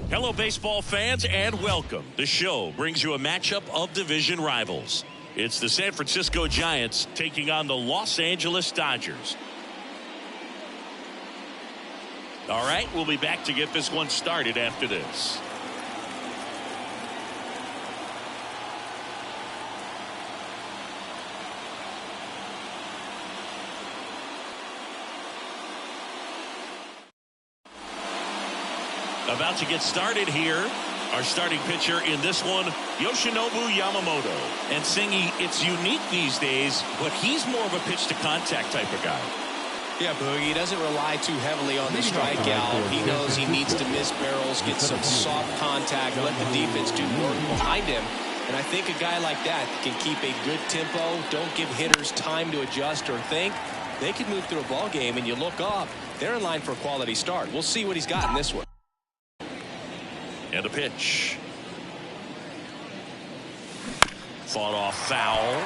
Hello, baseball fans, and welcome. The show brings you a matchup of division rivals. It's the San Francisco Giants taking on the Los Angeles Dodgers. All right, we'll be back to get this one started after this. About to get started here. Our starting pitcher in this one, Yoshinobu Yamamoto. And Singy, it's unique these days, but he's more of a pitch to contact type of guy. Yeah, Boogie, he doesn't rely too heavily on the strikeout. He knows he needs to miss barrels, get some soft contact, let the defense do work behind him. And I think a guy like that can keep a good tempo, don't give hitters time to adjust or think. They can move through a ball game, and you look up, they're in line for a quality start. We'll see what he's got in this one. And a pitch. Fought off foul.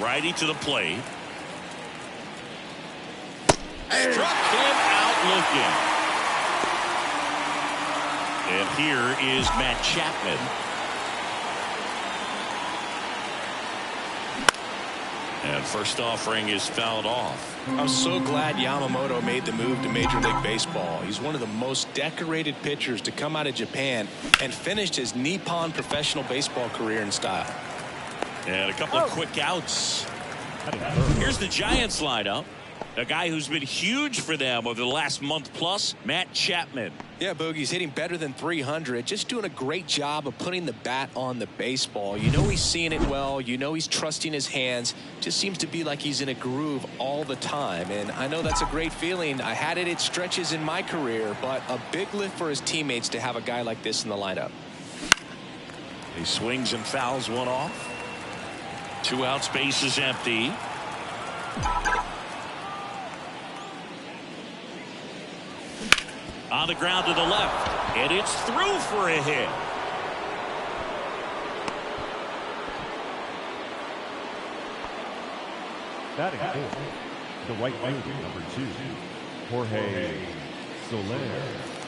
Righty to the plate. Struck him out looking. And here is Matt Chapman. And first offering is fouled off. I'm so glad Yamamoto made the move to Major League Baseball. He's one of the most decorated pitchers to come out of Japan and finished his Nippon professional baseball career in style. And a couple of quick outs. Here's the Giants lineup. A guy who's been huge for them over the last month plus, Matt Chapman. Yeah, Boogie's hitting better than 300. Just doing a great job of putting the bat on the baseball. You know he's seeing it well. You know he's trusting his hands. Just seems to be like he's in a groove all the time. And I know that's a great feeling. I had it at stretches in my career, but a big lift for his teammates to have a guy like this in the lineup. He swings and fouls one off. 2 outs, base is empty. On the ground to the left, and it's through for a hit. Batting fourth, the right fielder, number 2, Jorge Soler.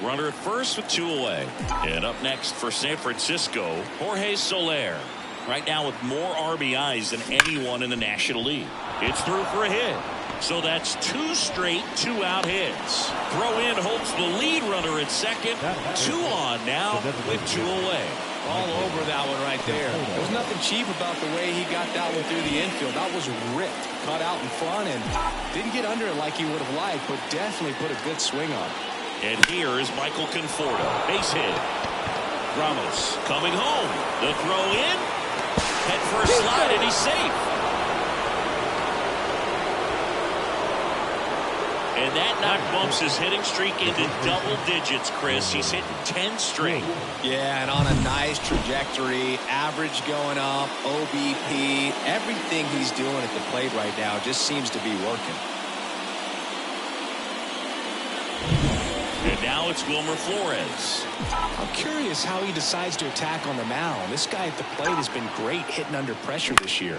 Runner at first with 2 away. And up next for San Francisco, Jorge Soler. Right now with more RBIs than anyone in the National League. It's through for a hit. So that's 2 straight 2-out hits. Throw in holds the lead runner at second. 2 on now with 2 away. All over that one right there. There was nothing cheap about the way he got that one through the infield. That was ripped, cut out in front, and didn't get under it like he would have liked, but definitely put a good swing on. And here is Michael Conforto. Base hit. Ramos coming home. The throw in. Head first slide, and he's safe. And that knock bumps his hitting streak into double digits, Chris. He's hitting 10 straight. Yeah, and on a nice trajectory. Average going up, OBP. Everything he's doing at the plate right now just seems to be working. And now it's Wilmer Flores. I'm curious how he decides to attack on the mound. This guy at the plate has been great hitting under pressure this year.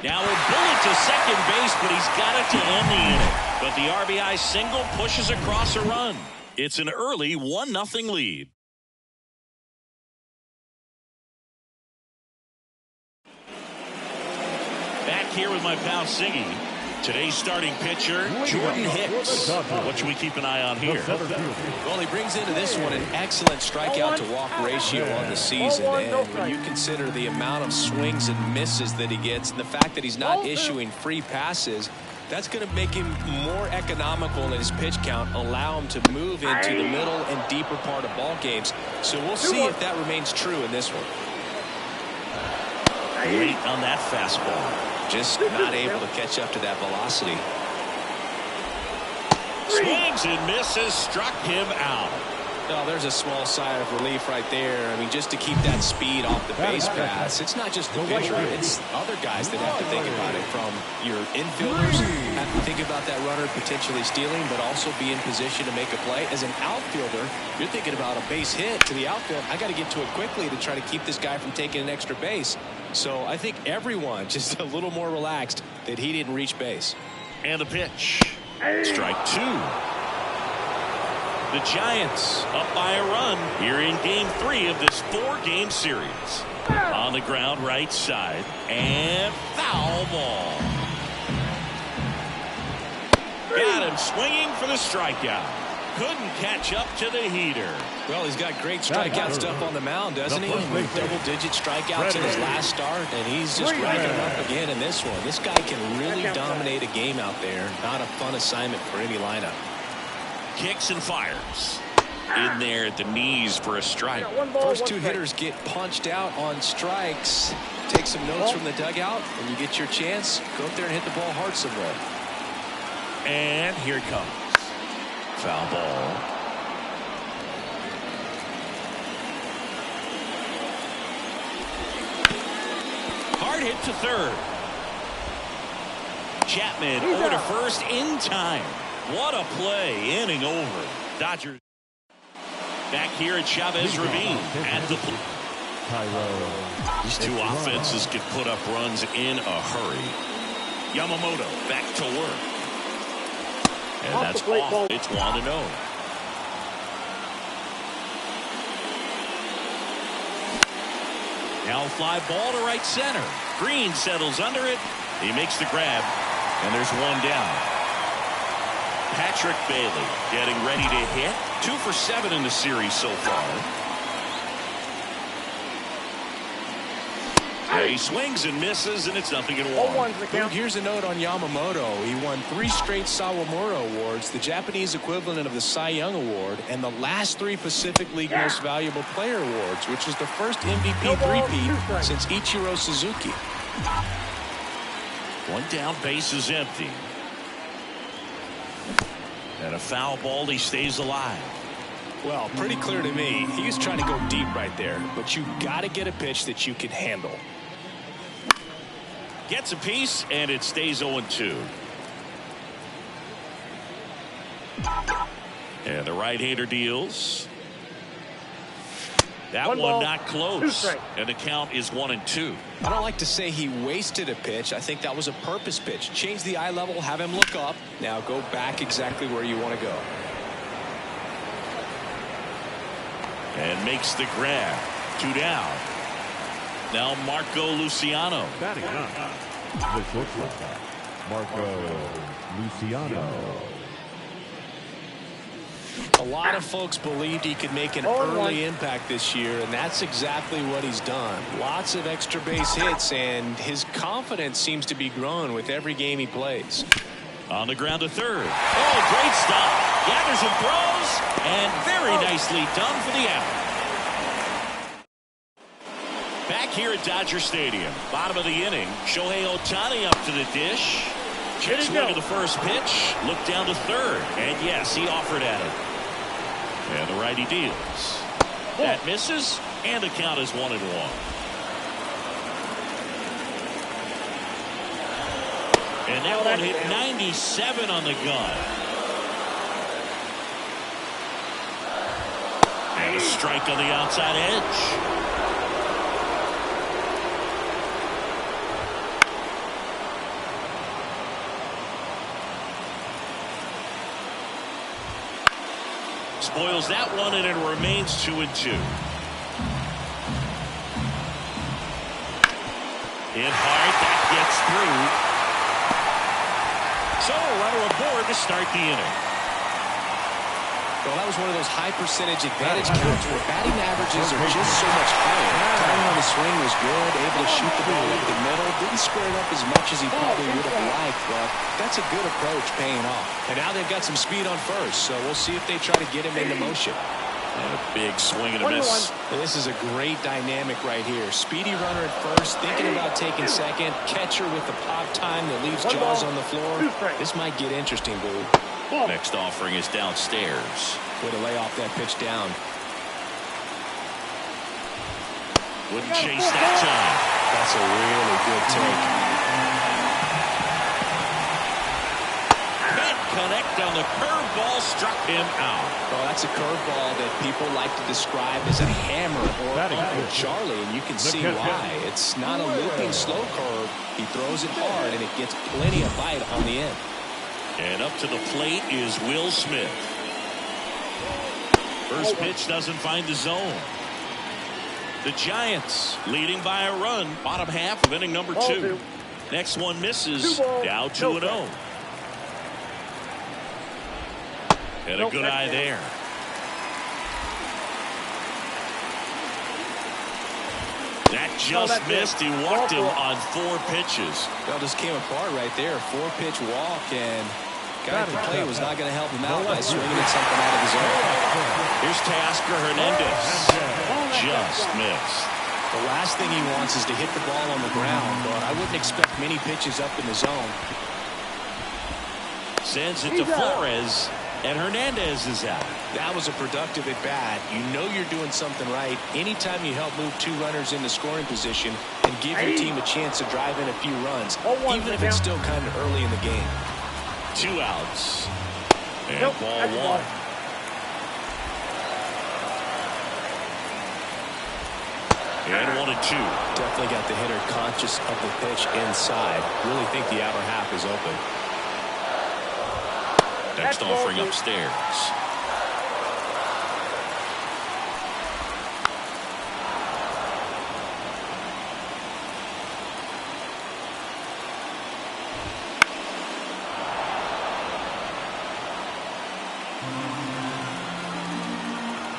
Now a bullet to second base, but he's got it to end the inning. But the RBI single pushes across a run. It's an early 1-0 lead. Back here with my pal Siggy. Today's starting pitcher, Jordan Hicks. What should we keep an eye on here? Well, he brings into this one an excellent strikeout to walk ratio on the season. And when you consider the amount of swings and misses that he gets and the fact that he's not issuing free passes, that's going to make him more economical in his pitch count, allow him to move into the middle and deeper part of ball games. So we'll see if that remains true in this one. Late on that fastball. Just not able to catch up to that velocity. Swings and misses, struck him out. No, there's a small sigh of relief right there. I mean, just to keep that speed off the base pass. It's not just the pitcher, it's other guys that have to think about it. From your infielders, have to think about that runner potentially stealing, but also be in position to make a play. As an outfielder, you're thinking about a base hit to the outfield. I got to get to it quickly to try to keep this guy from taking an extra base. So I think everyone just a little more relaxed that he didn't reach base. And the pitch. Strike 2. The Giants up by a run here in game 3 of this 4-game series. On the ground right side, and foul ball. Got him swinging for the strikeout. Couldn't catch up to the heater. Well, he's got great strikeout stuff on the mound, doesn't he? Double-digit strikeouts in his last start, and he's just racking them up again in this one. This guy can really dominate a game out there. Not a fun assignment for any lineup. Kicks and fires. In there at the knees for a strike. First 2 hitters get punched out on strikes. Take some notes from the dugout, and you get your chance. Go up there and hit the ball hard somewhere. And here it comes. Foul ball. Hard hit to third. Chapman over to first in time. What a play. Inning over. Dodgers back here at Chavez Ravine at the plate. These 2 offenses could put up runs in a hurry. Yamamoto back to work. And that's off. It's 1-0. Now fly ball to right center. Green settles under it. He makes the grab. And there's 1 down. Patrick Bailey getting ready to hit. 2 for 7 in the series so far. Yeah, he swings and misses, and it's 0-1. Here's a note on Yamamoto. He won 3 straight Sawamura Awards, the Japanese equivalent of the Cy Young Award, and the last 3 Pacific League Most Valuable Player Awards, which is the first MVP three-peat since Ichiro Suzuki. 1 down, base is empty. And a foul ball, he stays alive. Well, pretty clear to me. He was trying to go deep right there, but you got to get a pitch that you can handle. Gets a piece, and it stays 0-2. And the right-hander deals. That one not close. And the count is 1-2. I don't like to say he wasted a pitch. I think that was a purpose pitch. Change the eye level, have him look up. Now go back exactly where you want to go. And makes the grab. 2 down. Now Marco Luciano. Batting up. The shortstop, Marco Luciano. A lot of folks believed he could make an early impact this year, and that's exactly what he's done. Lots of extra base hits, and his confidence seems to be growing with every game he plays. On the ground to third. Oh, great stop. Gathers and throws, and very nicely done for the out. Back here at Dodger Stadium, bottom of the inning, Shohei Ohtani up to the dish. Checks swing of the first pitch, look down to third, and yes, he offered at it. And the righty deals. That misses, and the count is 1-1. And that one hit 97 on the gun. And a strike on the outside edge. Spoils that one, and it remains 2-2. Hit hard, that gets through. So a runner aboard to start the inning. Well, that was one of those high percentage advantage counts where batting averages are just so much higher. Timing on the swing was good, able to shoot the ball up the middle. Didn't square it up as much as he probably would have liked, but that's a good approach paying off. And now they've got some speed on first, so we'll see if they try to get him into motion. And a big swing and a miss. This is a great dynamic right here. Speedy runner at first, thinking about taking second. Catcher with the pop time that leaves Jaws on the floor. This might get interesting, Boo. Next offering is downstairs. Way to lay off that pitch down. Wouldn't chase that time. That's a really good take. Can't connect on the curveball, struck him out. Well, that's a curveball that people like to describe as a hammer or Uncle Charlie, and you can see why. It's not a looping slow curve. He throws it hard, and it gets plenty of bite on the end. And up to the plate is Will Smith. First pitch doesn't find the zone. The Giants leading by a run. Bottom half of inning number 2. Next one misses. Down 2-0. And a good eye there. That just missed. He walked him on 4 pitches. Well, just came apart right there. 4-pitch walk, and guy at the plate was not going to help him out by swinging at something out of his zone. Here's Teoscar Hernandez. Just missed. The last thing he wants is to hit the ball on the ground, but I wouldn't expect many pitches up in the zone. Sends it to Flores, and Hernandez is out. That was a productive at bat. You know you're doing something right anytime you help move 2 runners into scoring position and give your team a chance to drive in a few runs, even if it's still kind of early in the game. 2 outs. And ball 1. And 1-2. Definitely got the hitter conscious of the pitch inside. Really think the outer half is open. Next offering upstairs.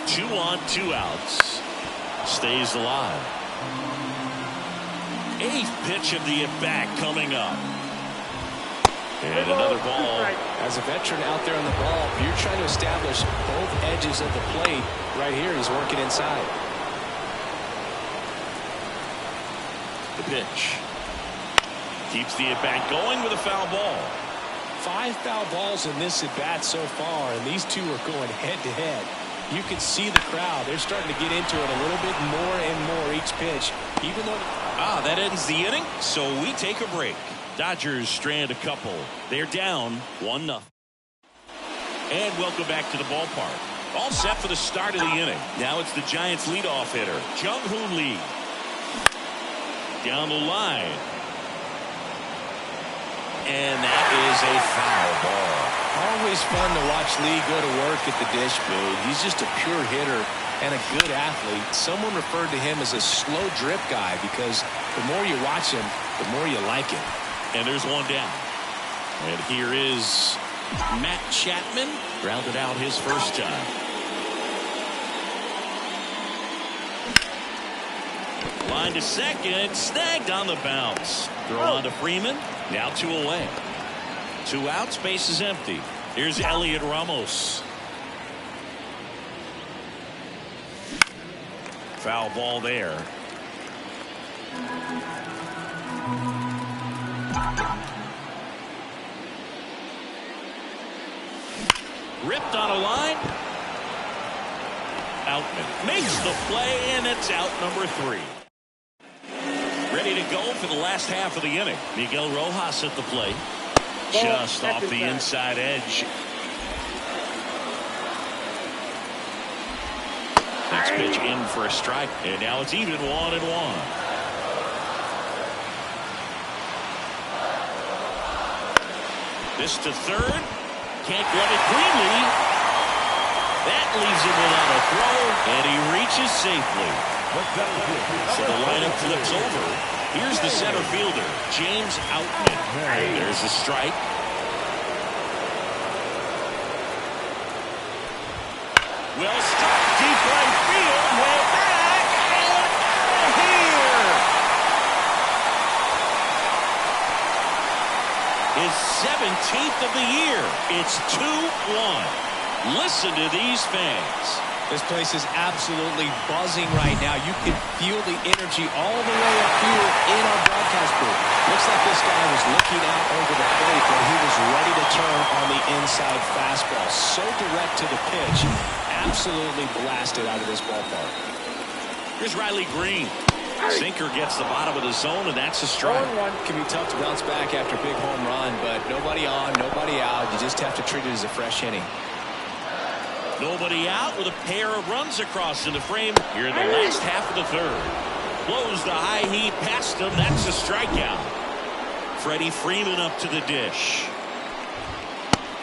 Two on, 2 outs. Stays alive. Eighth pitch of the at-bat coming up. And another ball. As a veteran out there on the ball, you're trying to establish both edges of the plate. Right here, he's working inside. The pitch. Keeps the at-bat going with a foul ball. 5 foul balls in this at-bat so far, and these two are going head-to-head. You can see the crowd. They're starting to get into it a little bit more and more each pitch. Even though... that ends the inning, so we take a break. Dodgers strand a couple. They're down 1-0. And welcome back to the ballpark. All set for the start of the inning. Now it's the Giants leadoff hitter, Jung-Hoo Lee. Down the line. And that is a foul ball. Always fun to watch Lee go to work at the dish, Boo. He's just a pure hitter and a good athlete. Someone referred to him as a slow drip guy because the more you watch him, the more you like him. And there's one down. And here is Matt Chapman. Grounded out his first time. Line to second. Snagged on the bounce. Throw on to Freeman. Now 2 away. 2 outs. Base is empty. Here's Elliot Ramos. Foul ball there. Ripped on a line. Outman makes the play, and it's out number 3. Ready to go for the last half of the inning. Miguel Rojas at the plate. Just off the inside edge. Next pitch in for a strike, and now it's even 1-1. This to third. Can't glove it cleanly. That leaves him without a throw, and he reaches safely. So the lineup flips over. Here's the center fielder, James Outman. There's a strike. Well struck, deep right field, way back, and here. His 17th of the year. It's 2-1. Listen to these fans. This place is absolutely buzzing right now. You can feel the energy all the way up here in our broadcast booth. Looks like this guy was looking out over the plate, but he was ready to turn on the inside fastball. So direct to the pitch. Absolutely blasted out of this ballpark. Here's Riley Green. Sinker gets the bottom of the zone, and that's a strike. Can be tough to bounce back after a big home run, but nobody on, nobody out. You just have to treat it as a fresh inning. Nobody out with a pair of runs across in the frame here in the last half of the third. Blows the high heat past him. That's a strikeout. Freddie Freeman up to the dish.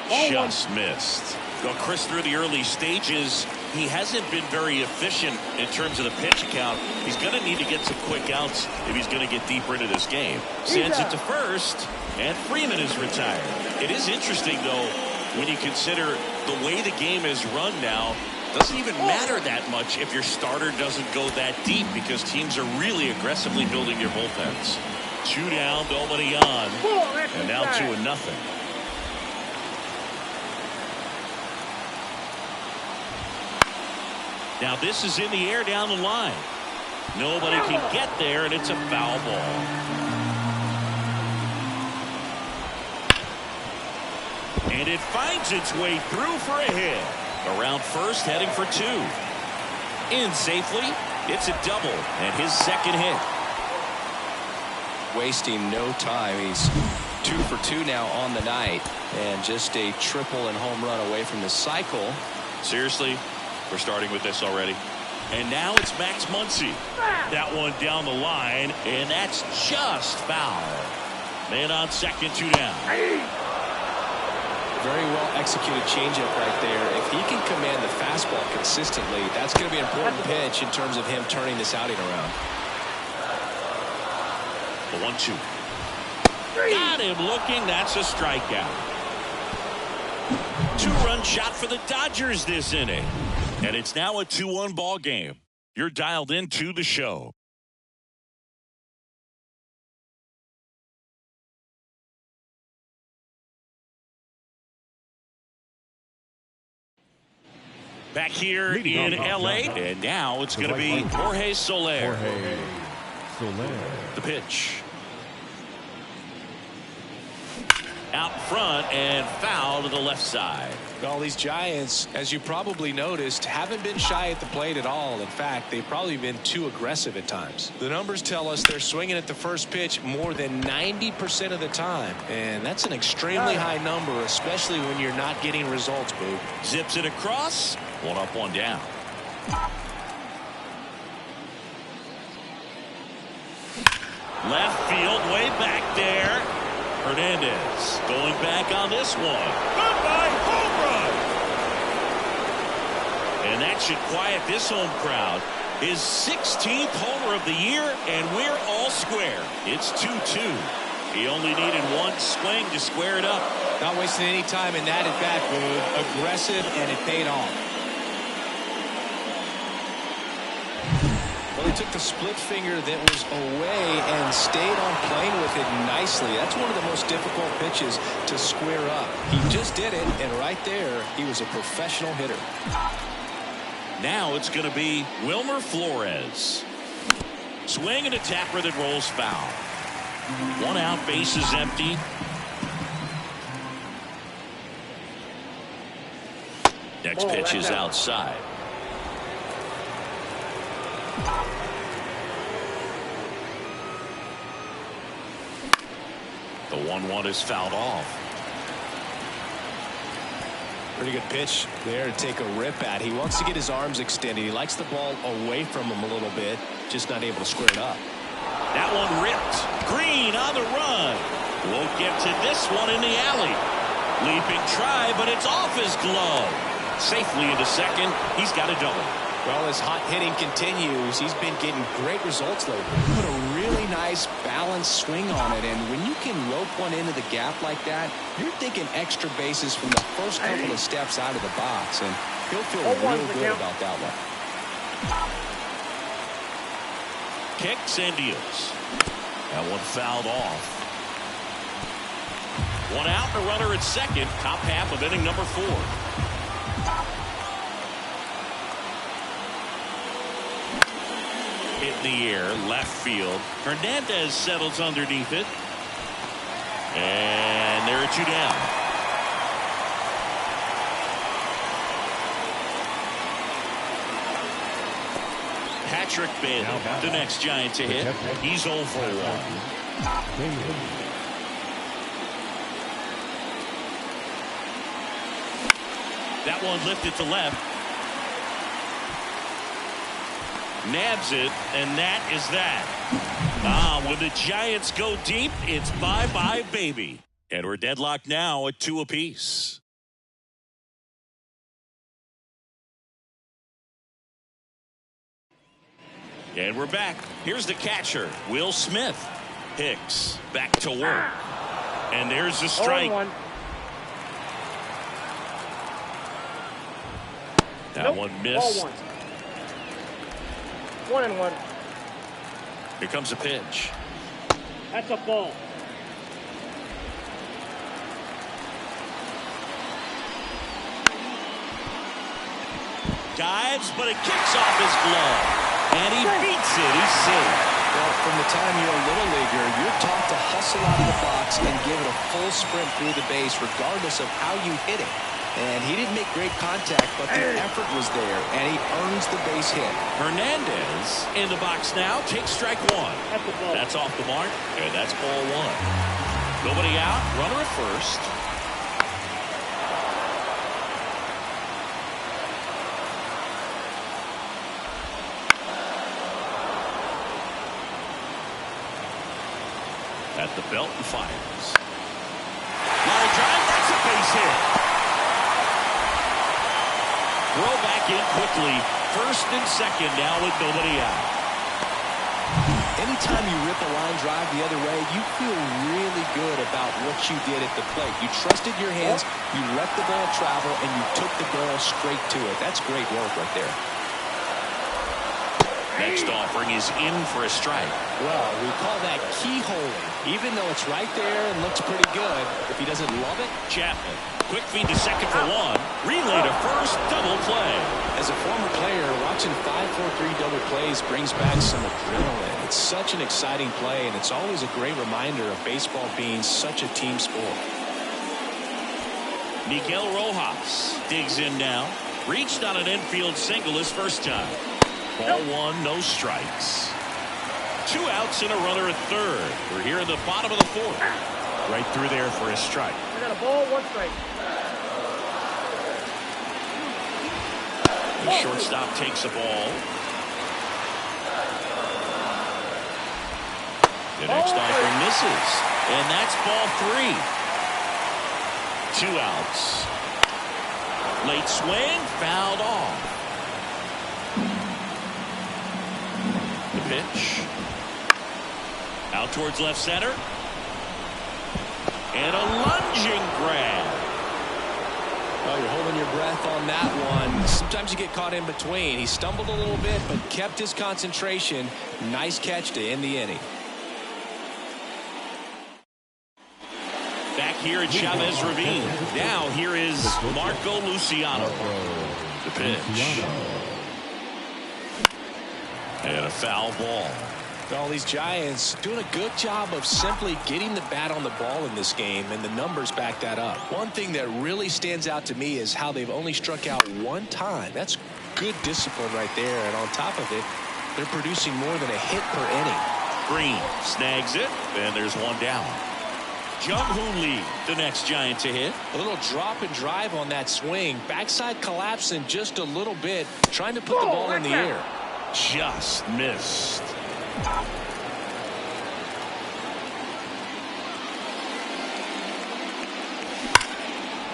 Just missed. Well, Chris, through the early stages, he hasn't been very efficient in terms of the pitch count. He's going to need to get some quick outs if he's going to get deeper into this game. Sends it to first, and Freeman is retired. It is interesting, though, when you consider the way the game is run now. Doesn't even matter that much if your starter doesn't go that deep because teams are really aggressively building their bullpens. 2 down, nobody on, and now 2-0. Now this is in the air down the line. Nobody can get there, and it's a foul ball. And it finds its way through for a hit. Around first, heading for 2. In safely, it's a double, and his second hit. Wasting no time. He's 2 for 2 now on the night, and just a triple and home run away from the cycle. Seriously? We're starting with this already. And now it's Max Muncy. That one down the line, and that's just foul. Man on second, 2 down. Very well executed changeup right there. If he can command the fastball consistently, that's going to be an important pitch in terms of him turning this outing around. The 1-2. Got him looking. That's a strikeout. 2-run shot for the Dodgers this inning. And it's now a 2-1 ball game. You're dialed into the show. Back here in L.A., and now it's going to be Jorge Soler. The pitch. Out front and foul to the left side. Well, these Giants, as you probably noticed, haven't been shy at the plate at all. In fact, they've probably been too aggressive at times. The numbers tell us they're swinging at the first pitch more than 90% of the time. And that's an extremely high number, especially when you're not getting results, Boog. Zips it across. One up, one down. Left field, way back there. Hernandez going back on this one. Goodbye, home run. And that should quiet this home crowd. His 16th homer of the year, and we're all square. It's 2-2. He only needed one swing to square it up. Not wasting any time in that at bat, Boog. Aggressive, and it paid off. Well, he took the split finger that was away and stayed on plane with it nicely. That's one of the most difficult pitches to square up. He just did it, and right there, he was a professional hitter. Now it's going to be Wilmer Flores. Swing and a tapper that rolls foul. One out, base is empty. Next pitch is outside. The 1-1 is fouled off. Pretty good pitch there to take a rip at. He wants to get his arms extended. He likes the ball away from him a little bit, just not able to square it up. That one ripped. Green on the run. Won't get to this one in the alley. Leaping try, but it's off his glove. Safely into second. He's got a double. Well, as hot hitting continues, he's been getting great results lately. Put a really nice balanced swing on it, and when you can rope one into the gap like that, you're thinking extra bases from the first couple of steps out of the box, and he'll feel real good about that one. Kicks and deals. That one fouled off. One out, and a runner at second. Top half of inning number 4. Hit in the air, left field. Hernandez settles underneath it. And there are 2 down. Patrick Bailey, the next Giant to hit. He's 0 for 1. That one lifted to left. Nabs it, and that is that. When the Giants go deep, it's bye-bye, baby. And we're deadlocked now at 2 apiece. And we're back. Here's the catcher, Will Smith. Hicks back to work. And there's the strike. That one missed. 1-1. Here comes a pitch. That's a ball. Dives, but it kicks off his glove. And he beats it. He's safe. Well, from the time you're a little leaguer, you're taught to hustle out of the box and give it a full sprint through the base, regardless of how you hit it. And he didn't make great contact, but the effort was there, and he earns the base hit. Hernandez in the box now. Takes strike 1. That's off the mark, and that's ball 1. Nobody out. Runner at first. At the belt and fires. Line drive. That's a base hit. Throw back in quickly. First and second now with nobody out. Anytime you rip a line drive the other way, you feel really good about what you did at the plate. You trusted your hands, you let the ball travel, and you took the ball straight to it. That's great work right there. Next offering is in for a strike. Well, we call that keyholing. Even though it's right there and looks pretty good, if he doesn't love it. Chapman, quick feed to second for one. Relay to first, double play. As a former player, watching 5-4-3 double plays brings back some adrenaline. It's such an exciting play, and it's always a great reminder of baseball being such a team sport. Miguel Rojas digs in now. Reached on an infield single his first time. Ball one, no strikes. 2 outs and a runner at third. We're here in the bottom of the fourth. Right through there for a strike. I got a ball, 1 strike. The shortstop takes the ball. The next offering misses. And that's ball 3. 2 outs. Late swing, fouled off. The pitch. Out towards left center. And a lunging grab. Well, you're holding your breath on that one. Sometimes you get caught in between. He stumbled a little bit, but kept his concentration. Nice catch to end the inning. Back here at Chavez Ravine. Now here is Marco Luciano. The pitch. And a foul ball. All these Giants doing a good job of simply getting the bat on the ball in this game, and the numbers back that up. One thing that really stands out to me is how they've only struck out 1 time. That's good discipline right there, and on top of it, they're producing more than a hit per inning. Green snags it, and there's 1 down. Jung-Hoo Lee, the next Giant to hit. A little drop and drive on that swing. Backside collapsing just a little bit, trying to put the ball in the air. Just missed.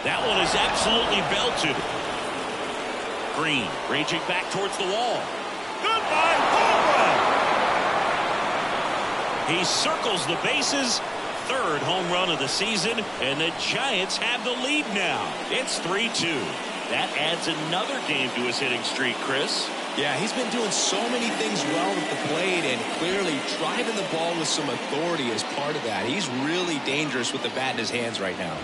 That one is absolutely belted. Green raging back towards the wall. Goodbye, home run! He circles the bases. 3rd home run of the season, and the Giants have the lead now. It's 3-2. That adds another game to his hitting streak, Chris. Yeah, he's been doing so many things well at the plate, and clearly driving the ball with some authority is part of that. He's really dangerous with the bat in his hands right now.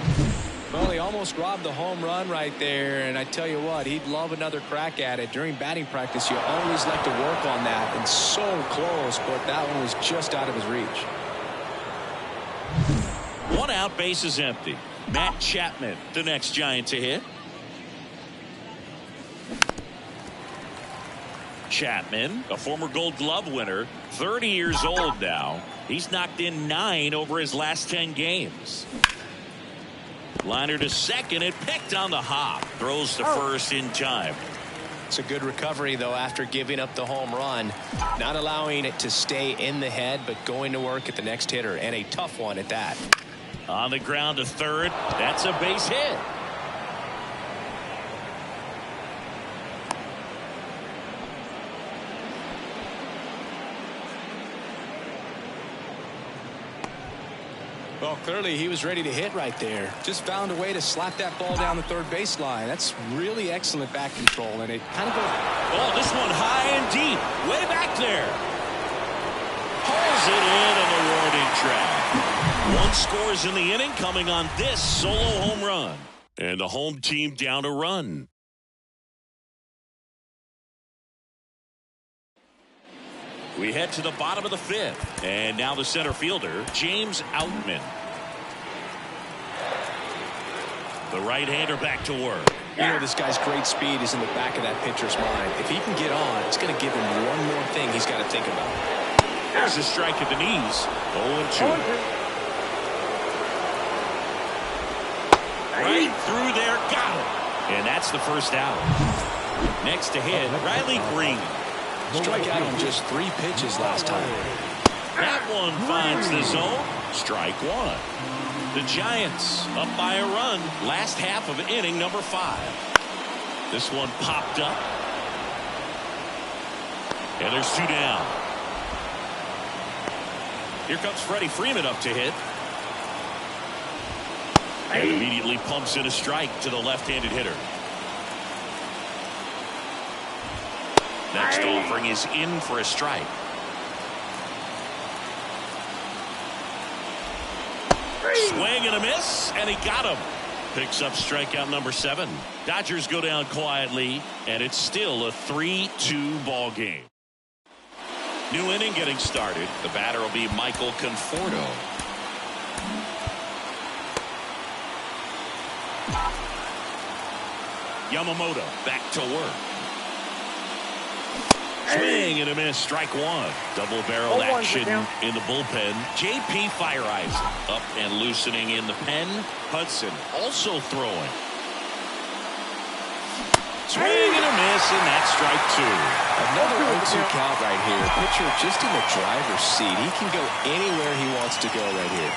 Well, he almost robbed the home run right there, and I tell you what, he'd love another crack at it. During batting practice, you always like to work on that, and so close, but that one was just out of his reach. 1 out, base is empty. Matt Chapman, the next Giant to hit. Chapman, a former Gold Glove winner, 30 years old now. He's knocked in 9 over his last 10 games. Liner to second, it picked on the hop. Throws to first in time. It's a good recovery, though, after giving up the home run. Not allowing it to stay in the head, but going to work at the next hitter, and a tough one at that. On the ground to third. That's a base hit. Well, clearly he was ready to hit right there. Just found a way to slap that ball down the third baseline. That's really excellent back control, and it kind of goes. Oh, this one high and deep. Way back there. Pulls it in on the warning track. 1 scores in the inning coming on this solo home run. And the home team down a run. We head to the bottom of the 5th. And now the center fielder, James Outman. The right-hander back to work. You know, this guy's great speed is in the back of that pitcher's mind. If he can get on, it's going to give him one more thing he's got to think about. There's a strike at the knees. 0-2. Right through there, got him. And that's the first out. Next to hit, Riley Green. Struck out on just 3 pitches last time. That one finds the zone. Strike 1. The Giants up by a run. Last half of inning number 5. This one popped up. And there's 2 down. Here comes Freddie Freeman up to hit. And immediately pumps in a strike to the left-handed hitter. Next offering is in for a strike. Swing and a miss, and he got him. Picks up strikeout number 7. Dodgers go down quietly, and it's still a 3-2 ball game. New inning getting started. The batter will be Michael Conforto. Yamamoto back to work. Swing and a miss, strike 1. Double barrel action in the bullpen. JP Feyereisen up and loosening in the pen. Hudson also throwing. Swing and a miss, and that's strike 2. Another 0-2 count right here. Pitcher just in the driver's seat. He can go anywhere he wants to go right here.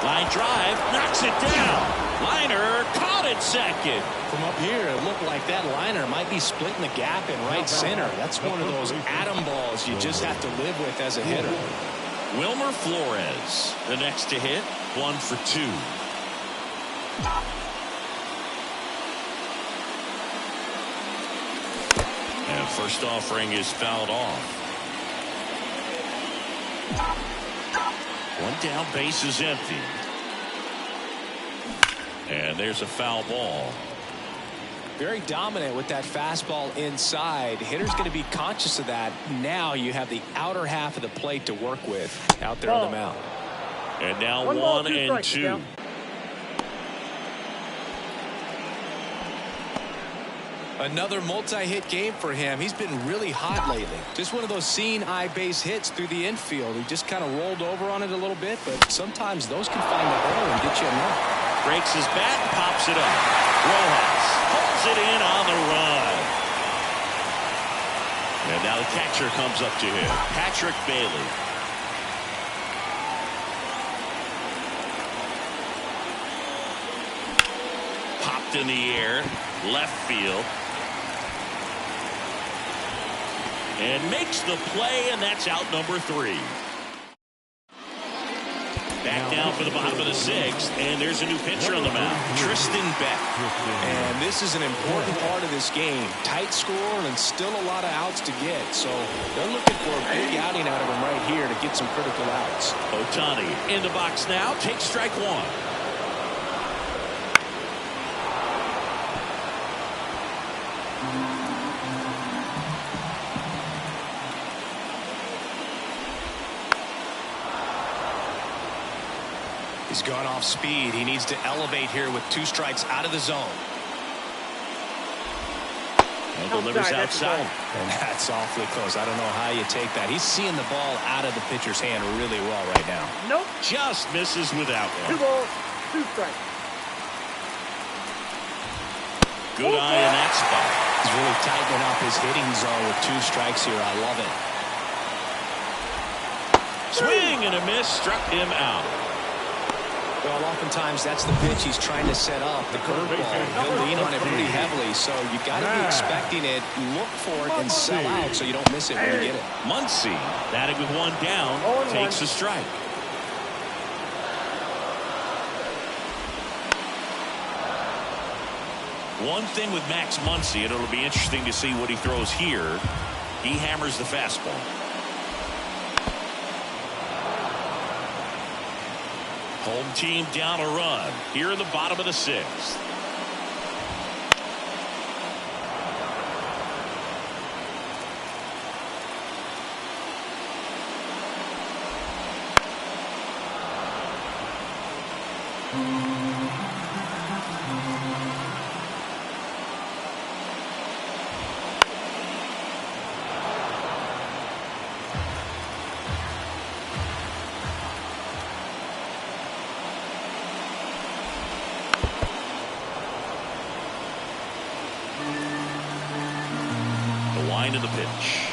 Line drive, knocks it down. Liner caught at second. From up here, it looked like that liner might be splitting the gap in right center. That's one of those atom balls you just have to live with as a hitter. Wilmer Flores, the next to hit, 1 for 2. And first offering is fouled off. One down, base is empty. And there's a foul ball. Very dominant with that fastball inside. Hitter's going to be conscious of that. Now you have the outer half of the plate to work with out there on the mound. And now 1 and 2. Another multi-hit game for him. He's been really hot lately. Just one of those seeing eye base hits through the infield. He just kind of rolled over on it a little bit, but sometimes those can find the hole and get you a run. Breaks his bat and pops it up. Rojas pulls it in on the run. And now the catcher comes up to him. Patrick Bailey. Popped in the air. Left field. And makes the play, and that's out number 3. Back down for the bottom of the 6th, and there's a new pitcher on the mound, Tristan Beck. And this is an important part of this game. Tight score and still a lot of outs to get. So they're looking for a big outing out of him right here to get some critical outs. Ohtani in the box now, takes strike 1. He's gone off speed. He needs to elevate here with 2 strikes out of the zone. And delivers outside. And that's awfully close. I don't know how you take that. He's seeing the ball out of the pitcher's hand really well right now. Nope. Just misses without 1. 2 balls, 2 strikes. Good eye in that spot. He's really tightening up his hitting zone with 2 strikes here. I love it. Swing and a miss, struck him out. Well, oftentimes that's the pitch he's trying to set up, the curveball. He'll lean on it pretty heavily, so you got to be expecting it, look for it, and sell out so you don't miss it when you get it. Muncy, batting with 1 down, takes a strike. One thing with Max Muncy, and it'll be interesting to see what he throws here. He hammers the fastball. Home team down a run here in the bottom of the 6th. To the pitch.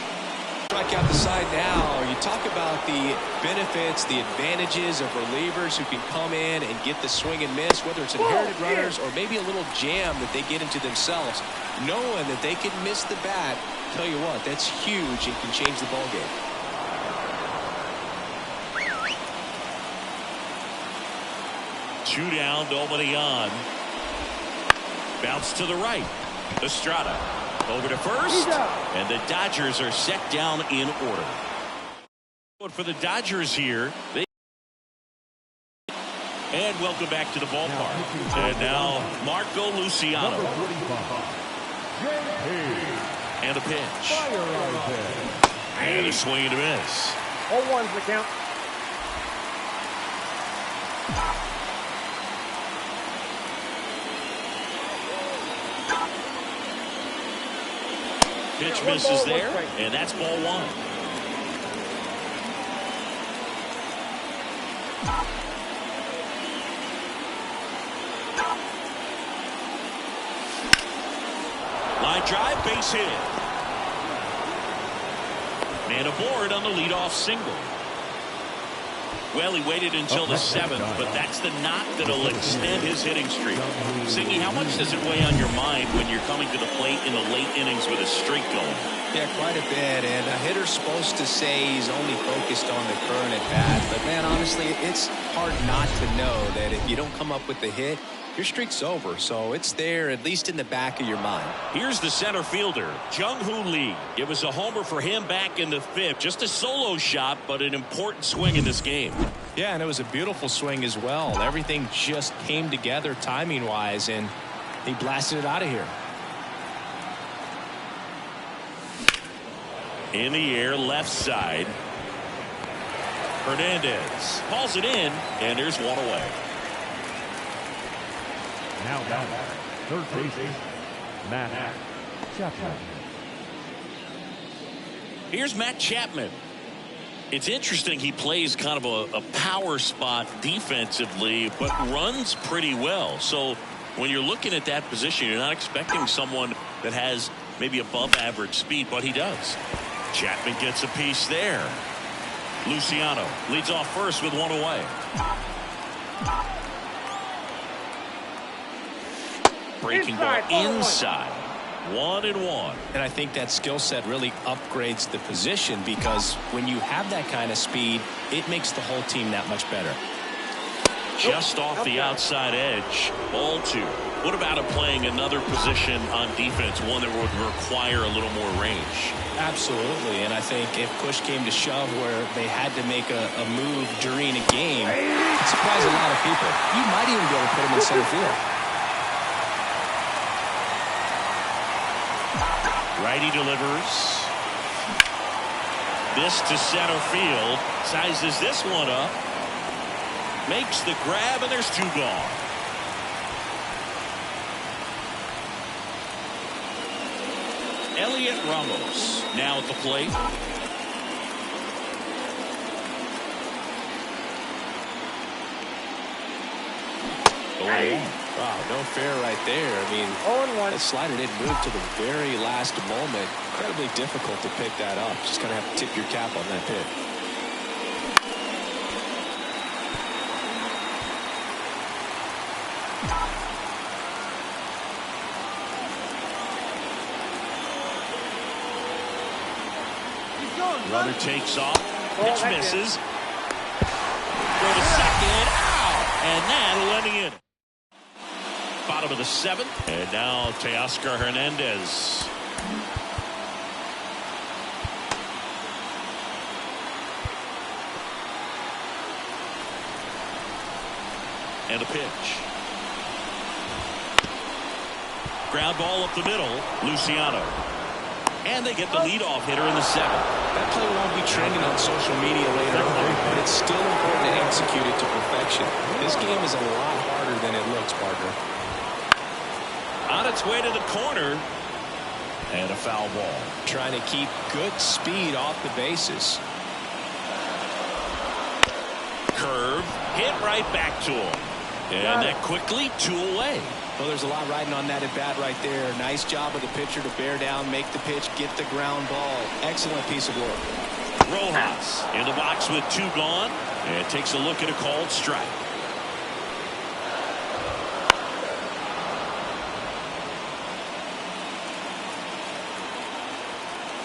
Strike out the side now. You talk about the benefits, the advantages of relievers who can come in and get the swing and miss, whether it's inherited runners or maybe a little jam that they get into themselves. Knowing that they can miss the bat, tell you what, that's huge and can change the ball game. 2 down, nobody on. Bounce to the right. Estrada. Over to first, and the Dodgers are set down in order. But for the Dodgers here, and welcome back to the ballpark. And now Marco Luciano. And a pitch. And a swing and a miss. 0-1's the count. Pitch misses there, and that's ball one. Line drive, base hit. Man aboard on the leadoff single. Well, he waited until the 7th, but that's the knock that'll extend his hitting streak. Singy, how much does it weigh on your mind when you're coming to the plate in the late innings with a streak going? Yeah, quite a bit. And a hitter's supposed to say he's only focused on the current at bat. But, man, honestly, it's hard not to know that if you don't come up with the hit, your streak's over. So it's there, at least in the back of your mind. Here's the center fielder, Jung-Hoo Lee. It was a homer for him back in the 5th. Just a solo shot, but an important swing in this game. Yeah, and it was a beautiful swing as well. Everything just came together timing-wise, and he blasted it out of here. In the air, left side. Hernandez hauls it in, and there's one away. Now down, third baseman, Matt Chapman. Here's Matt Chapman. It's interesting he plays kind of a power spot defensively, but runs pretty well. So when you're looking at that position, you're not expecting someone that has maybe above average speed, but he does. Chapman gets a piece there. Luciano leads off first with one away. Breaking ball inside. 1-1. And I think that skill set really upgrades the position, because when you have that kind of speed, it makes the whole team that much better. Just off the outside edge. Ball 2. What about him playing another position on defense, one that would require a little more range? Absolutely. And I think if push came to shove where they had to make a move during a game, it surprised a lot of people. You might even be able to put him in center field. Righty delivers. This to center field. Sizes this one up. Makes the grab, and there's 2 gone. Elliot Ramos now at the plate. Wow, no fair right there. I mean, that slider didn't move to the very last moment. Incredibly difficult to pick that up. Just going to have to tip your cap on that pitch. Runner takes off. Pitch misses. Go to second. Ow! And that'll end the inning. Bottom of the 7th. And now Teoscar Hernandez. And a pitch. Ground ball up the middle. Luciano. And they get the leadoff hitter in the 7th. That play won't be trending on social media later on, but it's still important to execute it to perfection. This game is a lot harder than it looks, partner. On its way to the corner. And a foul ball. Trying to keep good speed off the bases. Curve. Hit right back to him. And that quickly 2 away. Well, there's a lot riding on that at bat right there. Nice job of the pitcher to bear down, make the pitch, get the ground ball. Excellent piece of work. Rojas in the box with 2 gone. And takes a look at a called strike.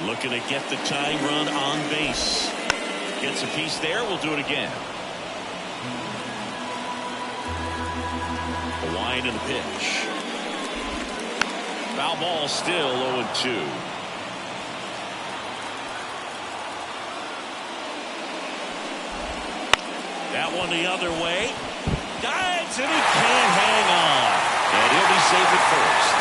Looking to get the tying run on base. Gets a piece there. We'll do it again. The wind and the pitch. Foul ball, still 0-2. That one the other way. Dives, and he can't hang on. And he'll be safe at first.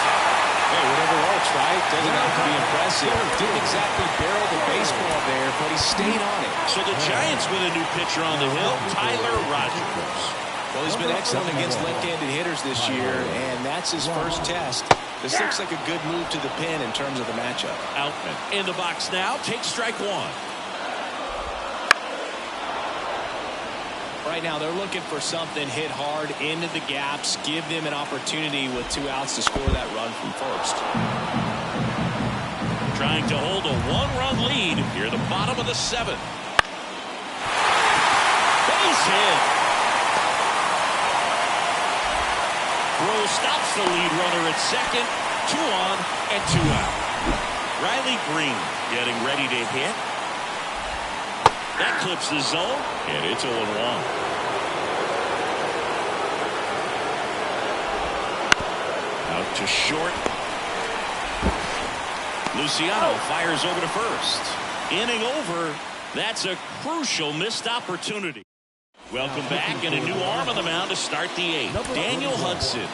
Hey, whatever works, right? Doesn't have to be impressive. Didn't exactly barrel the baseball there, but he stayed on it. So the Giants with a new pitcher on the hill, Tyler Rogers. Well, he's been excellent against left-handed hitters this year, and that's his first test. This looks like a good move to the pin in terms of the matchup. Outman in the box now. Takes strike one. Right now, they're looking for something hit hard into the gaps, give them an opportunity with 2 outs to score that run from first. Trying to hold a 1-run lead here at the bottom of the 7th. Base hit. Throw stops the lead runner at second. 2 on and 2 out. Riley Green getting ready to hit. That clips the zone, and it's 0-1. Out to short. Luciano fires over to first. Inning over. That's a crucial missed opportunity. Welcome back, and a new arm on the mound to start the 8th. Daniel Hudson.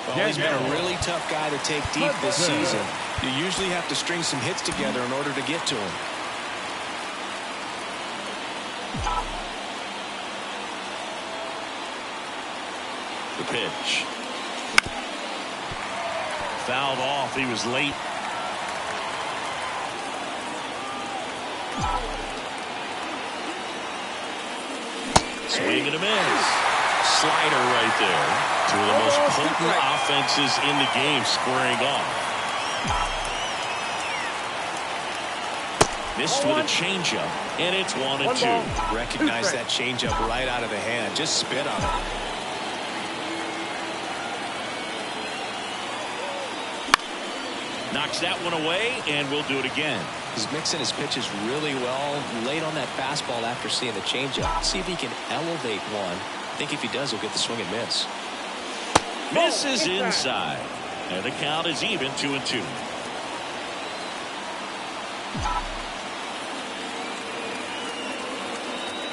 Well, he's been a really tough guy to take deep this season. You usually have to string some hits together in order to get to him. The pitch. Fouled off. He was late. Swing and a miss. Slider right there. 2 of the most potent offenses in the game squaring off. Missed with a changeup, and it's 1-2. Recognize that changeup right out of the hand. Just spit on it. Knocks that one away, and we'll do it again. He's mixing his pitches really well. Late on that fastball after seeing the changeup. See if he can elevate one. I think if he does, he'll get the swing and miss. Misses inside. And the count is even, 2-2.